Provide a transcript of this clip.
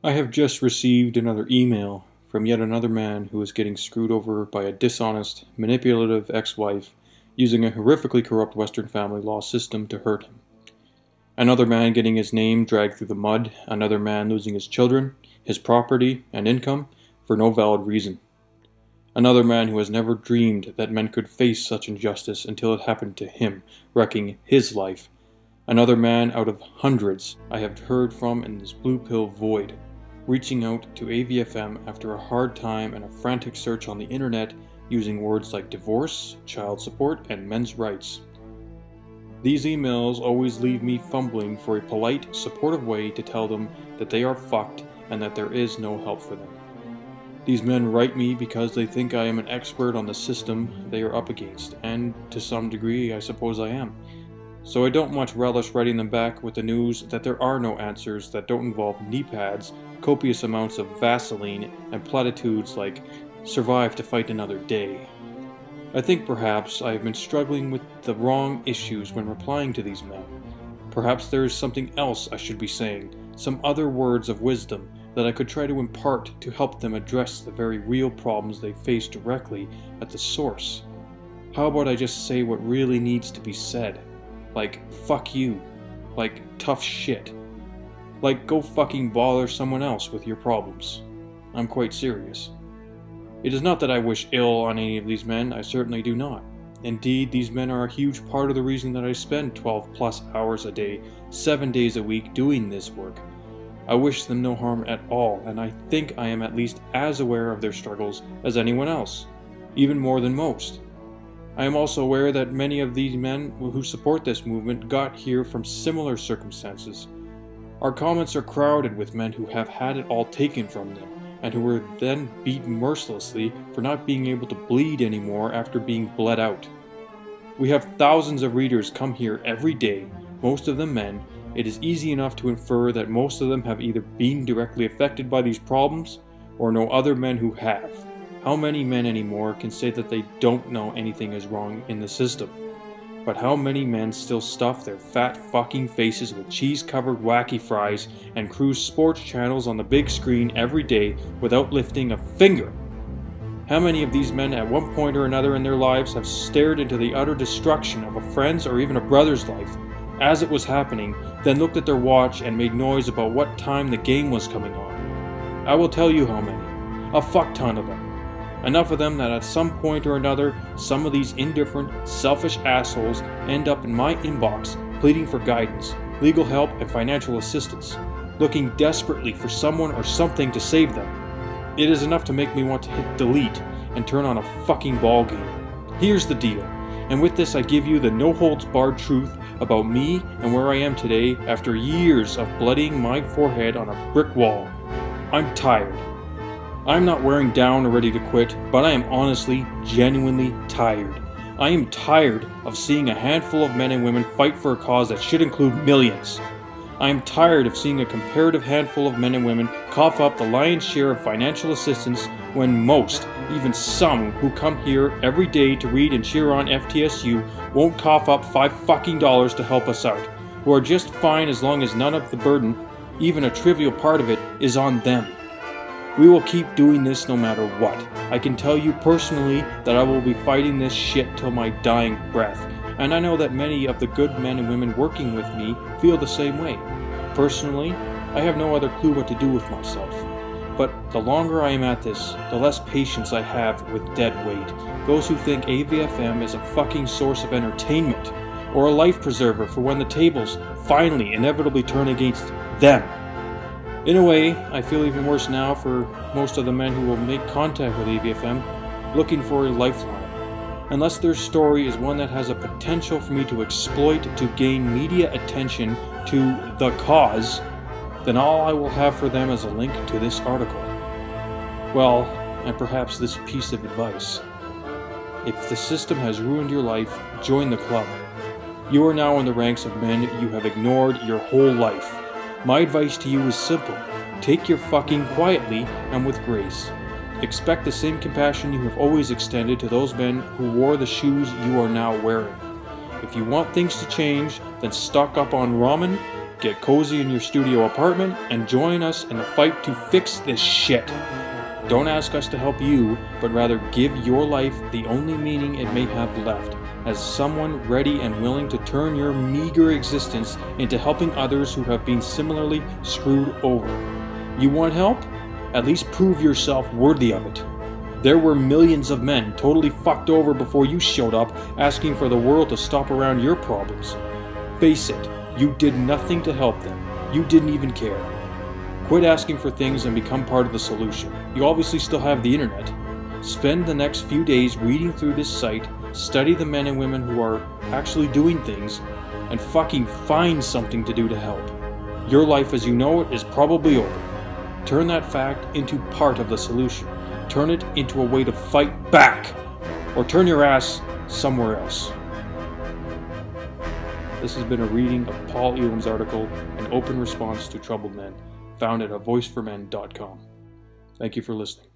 I have just received another email from yet another man who is getting screwed over by a dishonest, manipulative ex-wife using a horrifically corrupt Western family law system to hurt him. Another man getting his name dragged through the mud, another man losing his children, his property, and income for no valid reason. Another man who has never dreamed that men could face such injustice until it happened to him, wrecking his life. Another man out of hundreds I have heard from in this blue pill void, reaching out to AVFM after a hard time and a frantic search on the internet using words like divorce, child support, and men's rights. These emails always leave me fumbling for a polite, supportive way to tell them that they are fucked and that there is no help for them. These men write me because they think I am an expert on the system they are up against, and to some degree I suppose I am. So I don't much relish writing them back with the news that there are no answers that don't involve knee pads, copious amounts of Vaseline, and platitudes like, survive to fight another day. I think perhaps I have been struggling with the wrong issues when replying to these men. Perhaps there is something else I should be saying, some other words of wisdom that I could try to impart to help them address the very real problems they face directly at the source. How about I just say what really needs to be said? Like, fuck you. Like, tough shit. Like, go fucking bother someone else with your problems. I'm quite serious. It is not that I wish ill on any of these men, I certainly do not. Indeed, these men are a huge part of the reason that I spend 12 plus hours a day, 7 days a week doing this work. I wish them no harm at all, and I think I am at least as aware of their struggles as anyone else, even more than most. I am also aware that many of these men who support this movement got here from similar circumstances. Our comments are crowded with men who have had it all taken from them, and who were then beaten mercilessly for not being able to bleed anymore after being bled out. We have thousands of readers come here every day, most of them men. It is easy enough to infer that most of them have either been directly affected by these problems, or know other men who have. How many men anymore can say that they don't know anything is wrong in the system? But how many men still stuff their fat fucking faces with cheese-covered wacky fries and cruise sports channels on the big screen every day without lifting a finger? How many of these men at one point or another in their lives have stared into the utter destruction of a friend's or even a brother's life as it was happening, then looked at their watch and made noise about what time the game was coming on? I will tell you how many. A fuck ton of them. Enough of them that at some point or another, some of these indifferent, selfish assholes end up in my inbox pleading for guidance, legal help, and financial assistance, looking desperately for someone or something to save them. It is enough to make me want to hit delete and turn on a fucking ball game. Here's the deal, and with this I give you the no-holds-barred truth about me and where I am today after years of bloodying my forehead on a brick wall. I'm tired. I'm not wearing down or ready to quit, but I am honestly, genuinely tired. I am tired of seeing a handful of men and women fight for a cause that should include millions. I am tired of seeing a comparative handful of men and women cough up the lion's share of financial assistance when most, even some who come here every day to read and cheer on FTSU won't cough up $5 to help us out, who are just fine as long as none of the burden, even a trivial part of it, is on them. We will keep doing this no matter what. I can tell you personally that I will be fighting this shit till my dying breath, and I know that many of the good men and women working with me feel the same way. Personally, I have no other clue what to do with myself. But the longer I am at this, the less patience I have with dead weight. Those who think AVFM is a fucking source of entertainment, or a life preserver for when the tables finally inevitably turn against them. In a way, I feel even worse now for most of the men who will make contact with AVFM looking for a lifeline. Unless their story is one that has a potential for me to exploit to gain media attention to the cause, then all I will have for them is a link to this article. Well, and perhaps this piece of advice. If the system has ruined your life, join the club. You are now in the ranks of men you have ignored your whole life. My advice to you is simple. Take your fucking quietly and with grace. Expect the same compassion you have always extended to those men who wore the shoes you are now wearing. If you want things to change, then stock up on ramen, Get cozy in your studio apartment and join us in the fight to fix this shit. Don't ask us to help you, but rather give your life the only meaning it may have left, as someone ready and willing to turn your meager existence into helping others who have been similarly screwed over. You want help? At least prove yourself worthy of it. There were millions of men totally fucked over before you showed up, asking for the world to stop around your problems. Face it, you did nothing to help them. You didn't even care. Quit asking for things and become part of the solution. You obviously still have the internet. Spend the next few days reading through this site, study the men and women who are actually doing things, and fucking find something to do to help. Your life as you know it is probably over. Turn that fact into part of the solution. Turn it into a way to fight back, or turn your ass somewhere else. This has been a reading of Paul Elam's article, An Open Response to Troubled Men, found at avoiceformen.com. Thank you for listening.